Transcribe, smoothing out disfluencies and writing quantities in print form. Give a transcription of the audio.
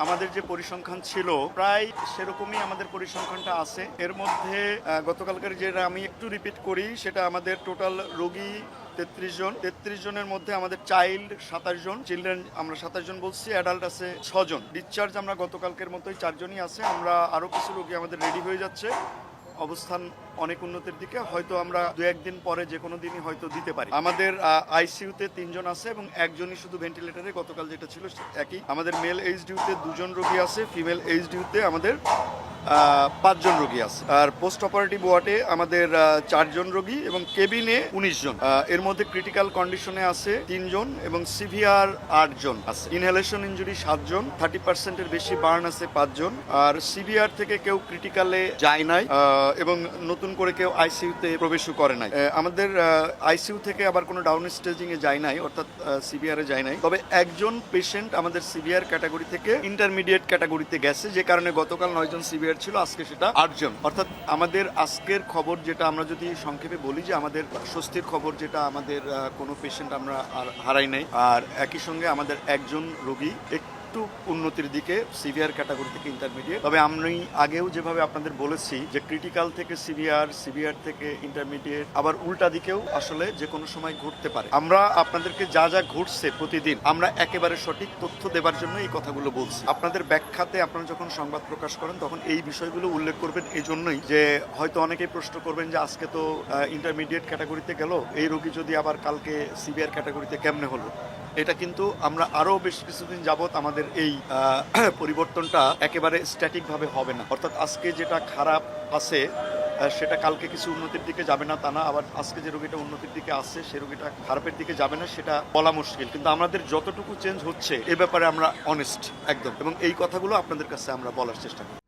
আমাদের যে পরিসংখ্যান ছিল প্রায় সেরকমই আমাদের পরিসংখ্যানটা আছে। এর মধ্যে গতকালকার যেটা আমি একটু রিপিট করি, সেটা আমাদের টোটাল রোগী 33 জন। 33 জনের মধ্যে আমাদের চাইল্ড 27 জন, চিলড্রেন আমরা 27 জন বলছি, অ্যাডাল্ট আছে 6 জন। ডিসচার্জ আমরা গতকালকের মতোই 4 জনই আছে। আমরা আরও কিছু রোগী আমাদের রেডি হয়ে যাচ্ছে, অবস্থান অনেক উন্নতির দিকে। হয়তো আমরা 2-1 দিন পরে যে কোনো দিনই হয়তো দিতে পারি। আমাদের আইসিইউতে 3 জন আছে এবং একজনই শুধু ভেন্টিলেটরে, গতকাল যেটা ছিল একই। আমাদের মেল এইচডিউতে 2 জন রোগী আছে, ফিমেল এইচডিউতে আমাদের 5 জন রোগী আছে। আর পোস্ট অপারেটিভ ওয়ার্ডে আমাদের 4 জন রোগী এবং কেবিনে 19 জন। এর মধ্যে ক্রিটিক্যাল কন্ডিশনে আছে 3 জন এবং সিভিয়ার 8 জন আছে। ইনহেলেশন ইনজুরি 7 জন, 30%-এর বেশি বার্ন আছে 5 জন। আর সিভিয়ার থেকে কেউ ক্রিটিক্যালে যায় নাই এবং নতুন করে কেউ আইসিইউতে প্রবেশও করে নাই। আমাদের আইসিইউ থেকে আবার কোনো ডাউন স্টেজিং এ যায় নাই, অর্থাৎ সিভিয়ারে যায় নাই। তবে একজন পেশেন্ট আমাদের সিভিয়ার ক্যাটাগরি থেকে ইন্টারমিডিয়েট ক্যাটাগরিতে গেছে, যে কারণে গতকাল 9 জন সিভিয়ার ছিল, আজকে সেটা 8 জন। অর্থাৎ আমাদের আজকের খবর যেটা আমরা যদি সংক্ষেপে বলি, যে আমাদের স্বস্তির খবর যেটা আমাদের কোনো পেশেন্ট আমরা আর হারাই নাই। আর একই সঙ্গে আমাদের একজন রোগী একটু উন্নতির দিকে, সিভিয়ার ক্যাটাগরি থেকে ইন্টারমিডিয়েট। তবে আমি আগেও যেভাবে আপনাদের বলেছি যে ক্রিটিক্যাল থেকে সিভিয়ার, সিভিয়ার থেকে ইন্টারমিডিয়েট, আবার উল্টা দিকেও আসলে যে কোনো সময় ঘটতে পারে। আমরা আপনাদেরকে যা যা ঘটছে প্রতিদিন আমরা একেবারে সঠিক তথ্য দেবার জন্য এই কথাগুলো বলছি। আপনাদের ব্যাখ্যাতে আপনারা যখন সংবাদ প্রকাশ করেন তখন এই বিষয়গুলো উল্লেখ করবেন, এই জন্যই যে হয়তো অনেকেই প্রশ্ন করবেন যে আজকে তো ইন্টারমিডিয়েট ক্যাটাগরিতে গেল, এই রোগী যদি আবার কালকে সিভিয়ার ক্যাটাগরিতে কেমনে হলো। এটা কিন্তু আমরা আরো বেশ কিছুদিন যাবত আমাদের এই পরিবর্তনটা একেবারে স্ট্যাটিক ভাবে হবে না। অর্থাৎ আজকে যেটা খারাপ আছে সেটা কালকে কিছু উন্নতির দিকে যাবে না, তা না। আবার আজকে যে রোগীটা উন্নতির দিকে আসছে সে রোগীটা খারাপের দিকে যাবে না, সেটা বলা মুশকিল। কিন্তু আমাদের যতটুকু চেঞ্জ হচ্ছে এ ব্যাপারে আমরা অনেস্ট একদম, এবং এই কথাগুলো আপনাদের কাছে আমরা বলার চেষ্টা করি।